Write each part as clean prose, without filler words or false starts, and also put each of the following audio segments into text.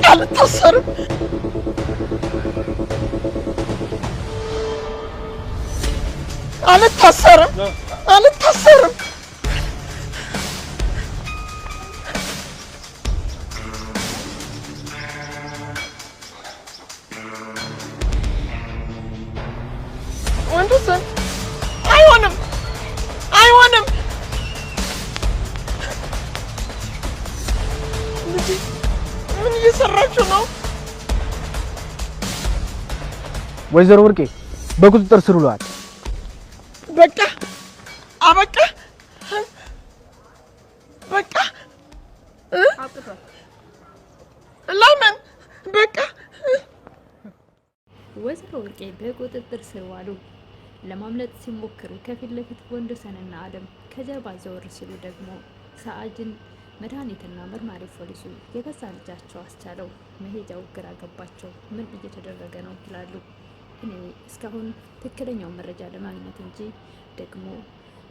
አልታሰርም። አልታሰርም። አልታሰርም። ወንድሰን አይሆንም፣ አይሆንም። ምን እየሰራችሁ ነው? ወይዘሮ ወርቄ በቁጥጥር ስር ውለዋል። በቃ አበቃ፣ በቃ ለምን በቃ? ወይዘሮ ወርቄ በቁጥጥር ስር ዋሉ። ለማምለጥ ሲሞክሩ ከፊት ለፊት ወንዶሰንና አለም፣ ከጀርባ ዘወር ሲሉ ደግሞ ሰዓጅን መድኃኒትና መርማሪ ፖሊሱ የገዛ ልጃቸው አስቻለው መሄጃው ግራ ገባቸው። ምን እየተደረገ ነው ይላሉ። እኔ እስካሁን ትክክለኛው መረጃ ለማግኘት እንጂ ደግሞ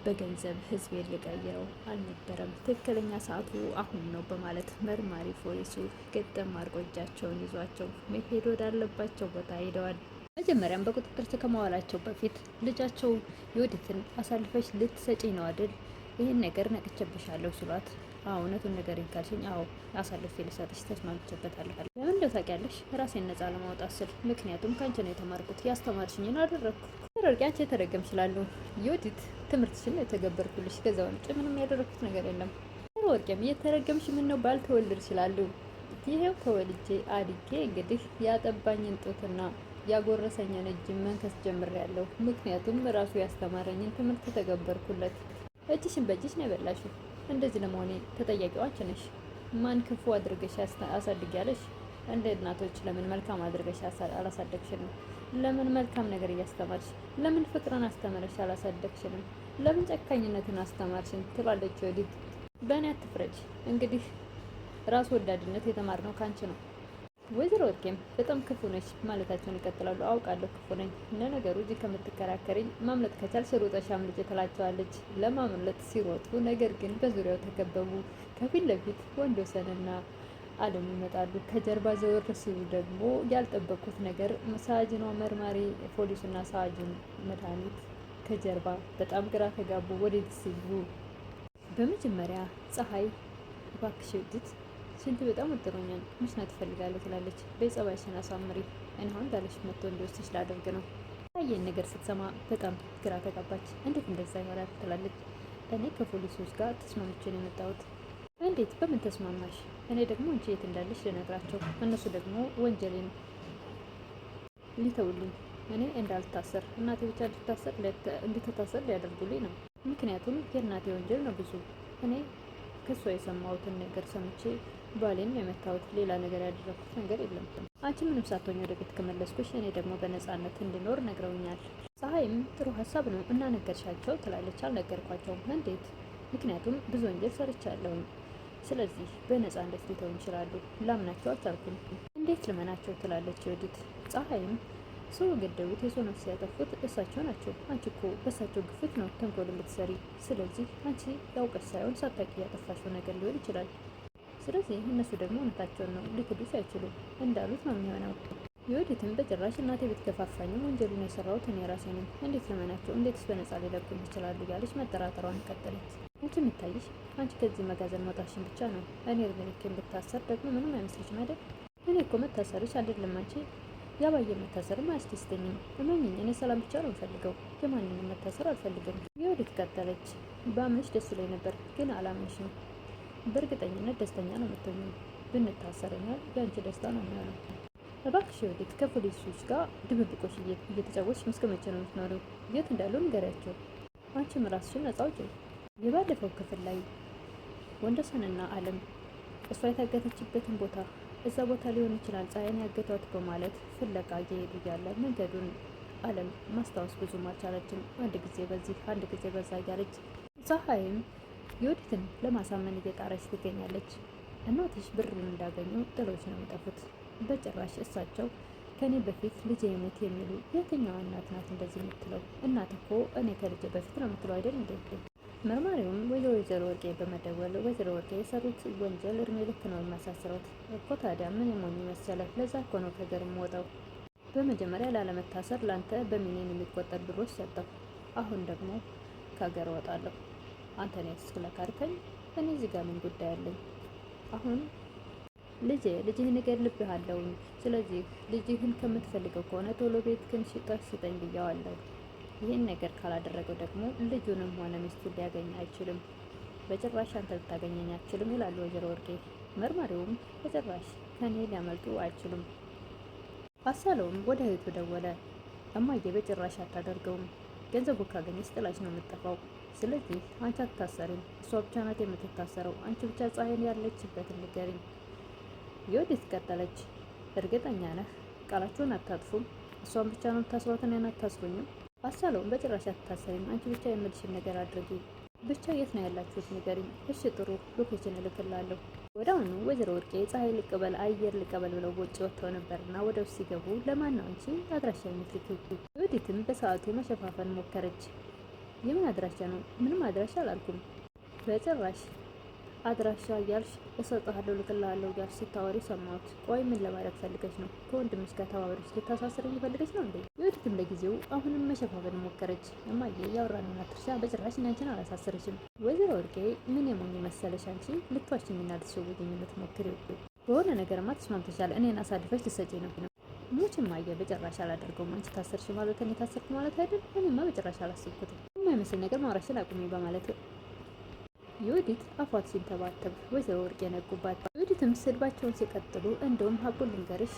በገንዘብ ህዝቤን ልቀይረው አልነበረም። ትክክለኛ ሰዓቱ አሁን ነው በማለት መርማሪ ፖሊሱ ገጠም አድርጎ እጃቸውን ይዟቸው መሄድ ወዳለባቸው ቦታ ሄደዋል። መጀመሪያም በቁጥጥር ስር ከመዋላቸው በፊት ልጃቸው የወዲትን አሳልፈሽ ልትሰጪኝ ነው አይደል? ይህን ነገር ነቅቼብሻለሁ ሲሏት፣ አዎ እውነቱን ነገር ካልሽኝ አዎ አሳልፌ ልሰጥሽ ተስማምቼበታለሁ። ለምን እንደው ታውቂያለሽ? ራሴን ነፃ ለማውጣት ስል፣ ምክንያቱም ከአንቺ ነው የተማርኩት፣ ያስተማርሽኝን አደረግኩ። ወርቄ አንቺ የተረገም ይችላሉ። የወዲት ትምህርትሽን ነው የተገበርኩልሽ፣ ከዛ ውጭ ምንም ያደረኩት ነገር የለም። ወርቄም እየተረገምሽ ምን ነው ባልተወልድ ይችላሉ። ይሄው ተወልጄ አድጌ እንግዲህ ያጠባኝን ጡትና ያጎረሰኝን እጅ መንከስ ጀምሬያለሁ። ምክንያቱም ራሱ ያስተማረኝን ትምህርት ተገበርኩለት። እጅሽን በእጅሽ ነው የበላሽው። እንደዚህ ለመሆኔ ተጠያቂው አንቺ ነሽ። ማን ክፉ አድርገሽ አሳድጊያለሽ? እንደ እናቶች ለምን መልካም አድርገሽ አላሳደግሽንም? ለምን መልካም ነገር እያስተማርሽ፣ ለምን ፍቅርን አስተምረሽ አላሳደግሽንም? ለምን ጨካኝነትን አስተማርሽን? ትላለች ወዲት። በእኔ አትፍረጅ። እንግዲህ ራስ ወዳድነት የተማርነው ካንቺ ነው። ወይዘሮ ወርቄም በጣም ክፉ ነሽ ማለታቸውን ይቀጥላሉ። አውቃለሁ ክፉ ነኝ። ለነገሩ እዚህ ከምትከራከሪኝ ማምለጥ ከቻልሽ ሩጠሽ አምልጭ ትላቸዋለች። ለማምለጥ ሲሮጡ ነገር ግን በዙሪያው ተከበቡ። ከፊት ለፊት ወንዶሰንና አለም ይመጣሉ። ከጀርባ ዘወር ሲሉ ደግሞ ያልጠበቁት ነገር ሳጅኗ መርማሪ ፖሊሱና ሳጅን መድኃኒት ከጀርባ በጣም ግራ ተጋቡ። ወዴት ሲሉ በመጀመሪያ ፀሐይ እባክሽ ውዲት ሽንት በጣም ወጥሮኛል፣ መሽናት ትፈልጋለሁ ትላለች። በጸባይሽን አሳምሪ፣ እኔ አሁን ባለሽ መጥቶ እንዲወስድሽ ላደርግ ነው። ይህን ነገር ስትሰማ በጣም ግራ ተጋባች። እንዴት እንደዛ ይሆናል ትላለች። እኔ ከፖሊሶች ጋር ተስማምቼ ነው የመጣሁት። እንዴት? በምን ተስማማሽ? እኔ ደግሞ አንቺ የት እንዳለሽ ልነግራቸው፣ እነሱ ደግሞ ወንጀሌን ሊተውልኝ፣ እኔ እንዳልታሰር እናቴ ብቻ እንድትታሰር ሊያደርጉልኝ ነው። ምክንያቱም የእናቴ ወንጀል ነው ብዙ። እኔ ከሷ የሰማሁትን ነገር ሰምቼ ባሌን ነው የመታሁት። ሌላ ነገር ያደረኩት ነገር የለም። አንቺ ምንም ሳትሆኝ ወደ ቤት ከመለስኩሽ እኔ ደግሞ በነፃነት እንድኖር ነግረውኛል። ፀሐይም ጥሩ ሀሳብ ነው እና ነገርሻቸው ትላለች። አልነገርኳቸውም። እንዴት? ምክንያቱም ብዙ ወንጀል ሰርቻለሁኝ። ስለዚህ በነፃነት ሊተው ይችላሉ። ላምናቸው አልቻልኩም። እንዴት ልመናቸው ትላለች ወዲት። ፀሐይም ሰው ገደሉት፣ የሰው ነፍስ ያጠፉት እሳቸው ናቸው። አንቺ እኮ በእሳቸው ግፍት ነው ተንኮል የምትሰሪ። ስለዚህ አንቺ ያውቀሽ ሳይሆን ሳታውቂ ያጠፋሽው ነገር ሊሆን ይችላል። ስለዚህ እነሱ ደግሞ እውነታቸውን ነው፣ ሊክዱሽ አይችሉም። እንዳሉት ነው የሚሆነው። የወዲትም በጭራሽ እናቴ ብትገፋፋኝም ወንጀሉን የሰራሁት እኔ ራሴ ነኝ። እንዴት ልመናቸው? እንዴትስ በነፃ ሊለቁኝ ይችላሉ? እያለች መጠራጠሯን ቀጠለች። አንቺ የምታይሽ አንቺ ከዚህ መጋዘን መውጣትሽን ብቻ ነው። እኔ እድሜ ልኬን ብታሰር ደግሞ ምንም አይመስልሽም አይደል? እኔ እኮ መታሰርሽ አይደለም አንቺ ያባየ መታሰርም አያስደስተኝም። እመኝኝ፣ እኔ ሰላም ብቻ ነው የምፈልገው። የማንንም መታሰር አልፈልግም። የወዲት ቀጠለች። በአምንሽ ደስ ላይ ነበር፣ ግን አላምንሽም። በእርግጠኝነት ደስተኛ ነው የምትሆኚው። ብንታሰርኛል የአንቺ ደስታ ነው የሚሆነው። እባክሽ ወዲት ከፖሊሶች ጋር ድብብቆሽ እየተጫወትሽ እስከ መቼ ነው የምትኖሪው? የት እንዳሉ ንገሪያቸው። አንቺም ራስሽን ነፃ አውጪ። የባለፈው ክፍል ላይ ወንዶሰንና አለም እሷ የታገተችበትን ቦታ እዛ ቦታ ሊሆን ይችላል ፀሐይን ያገቷት በማለት ፍለጋ እየሄዱ እያለ መንገዱን አለም ማስታወስ ብዙም አልቻለችም። አንድ ጊዜ በዚህ አንድ ጊዜ በዛ እያለች ፀሐይም የወዲትን ለማሳመን እየጣረች ትገኛለች። እናትሽ ብሩን እንዳገኙ ጥሎች ነው የሚጠፉት። በጭራሽ እሳቸው ከኔ በፊት ልጄ የሞት የሚሉ የትኛዋ እናት ናት እንደዚህ የምትለው? እናት እኮ እኔ ከልጄ በፊት ነው የምትለው አይደል እንዴ? መርማሪውም ወይዘሮ ወርቄ በመደወል ወይዘሮ ወርቄ የሰሩት ወንጀል እድሜ ልክ ነው የሚያሳስረው እኮ። ታዲያ ምን የሞኝ መሰለህ? ለዛ እኮ ነው ከገር የምወጣው። በመጀመሪያ ላለመታሰር ላንተ በሚሊዮን የሚቆጠር ብሮች ሰጠው። አሁን ደግሞ ከሀገር እወጣለሁ። አንተ ነህ ስለካርከኝ እኔ እዚህ ጋር ምን ጉዳይ አለኝ? አሁን ልጅህን እገልብሃለሁ። ስለዚህ ልጅህን ከምትፈልገው ከሆነ ቶሎ ቤትህን ሽጠህ ስጠኝ ብያዋለሁ። ይህን ነገር ካላደረገው ደግሞ ልጁንም ሆነ ሚስቱን ሊያገኝ አይችልም። በጭራሽ አንተ ልታገኘኝ አትችልም ይላሉ ወይዘሮ ወርቄ። መርማሪውም በጭራሽ ከኔ ሊያመልጡ አይችሉም። አሳለውም ወደ እህቱ ደወለ። እማዬ በጭራሽ አታደርገውም። ገንዘቡ ካገኘች ጥላሽ ነው የምትጠፋው። ስለዚህ አንቺ አትታሰርም፣ እሷ ብቻ ናት የምትታሰረው። አንቺ ብቻ ፀሐይን ያለችበትን ንገሪኝ። የወዲት ቀጠለች። እርግጠኛ ነህ? ቃላችሁን አታጥፉም? እሷን ብቻ ነው የምታስሯት፣ እኔን አታስሩኝም? አሳለውም በጭራሽ አትታሰሪም። አንቺ ብቻ የምልሽን ነገር አድርጊ። ብቻ የት ነው ያላችሁት ንገሪኝ። እሺ ጥሩ፣ ሎኬሽን እልክላለሁ። ወደ አሁኑ ወይዘሮ ወርቄ ፀሐይ ልቀበል አየር ልቀበል ብለው ውጭ ወጥተው ነበርና ወደ ውስጥ ሲገቡ ለማን ነው አንቺ አድራሻ የምትልኪው? ዮዲትም በሰዓቱ መሸፋፈን ሞከረች። የምን አድራሻ ነው? ምንም አድራሻ አላልኩም። በጭራሽ አድራሻ እያልሽ እሰጥሃለሁ ልክልሃለሁ እያልሽ ስታወሪ ሰማሁት። ቆይ ምን ለማድረግ ፈልገች ነው? ከወንድምሽ ጋር ተባብረሽ ልታሳስረኝ ፈልገች ነው እንዴ? ዮዲትም ለጊዜው አሁንም መሸፋፈን ሞከረች። እማዬ ያወራነውን አትርሻ። በጭራሽ አንቺን አላሳስርሽም። ወይዘሮ ወርቄ ምን የሞኝ መሰለሽ አንቺ ልትዋሽኝና ልትሸውጂኝ የምትሞክሪው? በሆነ ነገርማ ተስማምተሻል። እኔን አሳልፈሽ ልትሰጪ ነው። ሙች እማዬ በጭራሽ አላደርገውም። አንቺ ታሰርሽ ማለት እኔ ታሰርኩ ማለት አይደል? እኔማ በጭራሽ አላስብኩትም። የማይመስል ነገር ማውራሽን አቁሚ በማለት ዮዲት አፏት ሲንተባተብ ወይዘሮ ወርቄ ነቁባት። ዮዲትም ስድባቸውን ሲቀጥሉ እንደውም ሀቁን ልንገርሽ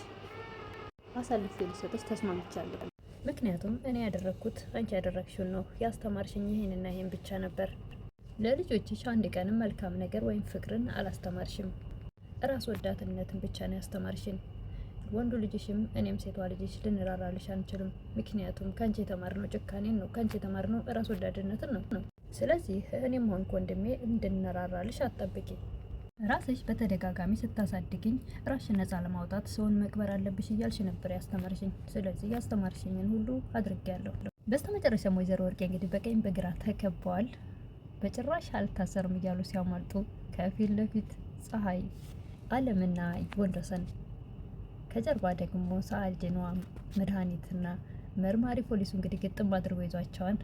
አሳልፌ ልሰጥሽ ተስማምቻለሁ። ምክንያቱም እኔ ያደረግኩት አንቺ ያደረግሽውን ነው። ያስተማርሽኝ ይሄንና ይሄን ብቻ ነበር። ለልጆችሽ አንድ ቀንም መልካም ነገር ወይም ፍቅርን አላስተማርሽም። ራስ ወዳትነትን ብቻ ነው ያስተማርሽን። ወንዱ ልጅሽም እኔም ሴቷ ልጅሽ ልንራራልሽ አንችልም። ምክንያቱም ከአንቺ የተማርነው ጭካኔን ነው። ከአንቺ የተማርነው ራስ ወዳድነትን ነው። ስለዚህ እኔም ሆንኩ ወንድሜ እንድንራራልሽ አትጠብቂ። ራስሽ በተደጋጋሚ ስታሳድግኝ ራስሽን ነፃ ለማውጣት ሰውን መቅበር አለብሽ እያልሽ ነበር ያስተማርሽኝ። ስለዚህ ያስተማርሽኝን ሁሉ አድርጌያለሁ። በስተመጨረሻም ወይዘሮ ወርቄ እንግዲህ በቀኝ በግራ ተከበዋል። በጭራሽ አልታሰርም እያሉ ሲያሟልጡ ከፊት ለፊት ፀሐይ፣ አለምና ወንደሰን፣ ከጀርባ ደግሞ ሰአልጅኗ መድኃኒትና መርማሪ ፖሊሱ እንግዲህ ግጥም አድርጎ ይዟቸዋል።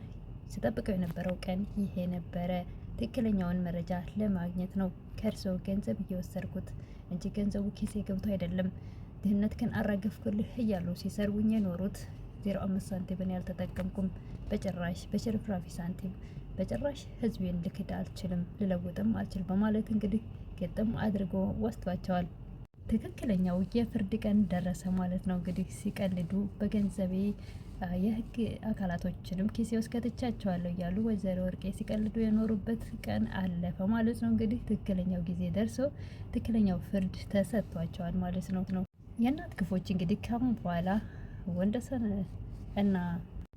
ሲጠብቀው የነበረው ቀን ይሄ ነበረ። ትክክለኛውን መረጃ ለማግኘት ነው ከእርስዎ ገንዘብ እየወሰድኩት እንጂ ገንዘቡ ኪሴ ገብቶ አይደለም። ድህነት ግን አራገፍኩልህ እያሉ ሲሰርቡኝ የኖሩት 05 ሳንቲምን ያልተጠቀምኩም በጭራሽ በሽርፍራፊ ሳንቲም በጭራሽ ህዝቤን ልክድ አልችልም፣ ልለውጥም አልችልም በማለት እንግዲህ ግጥም አድርጎ ወስዷቸዋል። ትክክለኛው የፍርድ ቀን ደረሰ ማለት ነው። እንግዲህ ሲቀልዱ በገንዘቤ የህግ አካላቶችንም ኪሴ ውስጥ ከትቻቸዋለሁ እያሉ ወይዘሮ ወርቄ ሲቀልዱ የኖሩበት ቀን አለፈ ማለት ነው። እንግዲህ ትክክለኛው ጊዜ ደርሶ ትክክለኛው ፍርድ ተሰጥቷቸዋል ማለት ነው። የእናት ክፎች እንግዲህ ካሁን በኋላ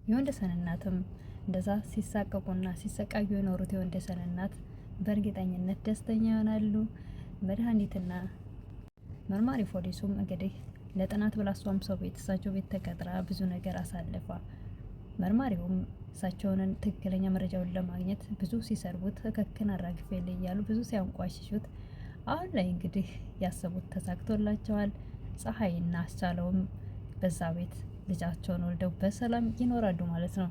የወንደሰን እናትም እንደዛ ሲሳቀቁና ሲሰቃዩ የኖሩት የወንደሰን እናት በእርግጠኝነት ደስተኛ ይሆናሉ። መድኃኒትና መርማሪ ፖሊሱም እንግዲህ ለጥናት ብላ እሷም ሰው ቤት እሳቸው ቤት ተቀጥራ ብዙ ነገር አሳልፋ መርማሪውም እሳቸውን ትክክለኛ መረጃውን ለማግኘት ብዙ ሲሰርቡት እከክን አራግፌ እያሉ ብዙ ሲያንቋሽሹት አሁን ላይ እንግዲህ ያሰቡት ተሳክቶላቸዋል። ፀሐይና አስቻለውም በዛ ቤት ልጃቸውን ወልደው በሰላም ይኖራሉ ማለት ነው።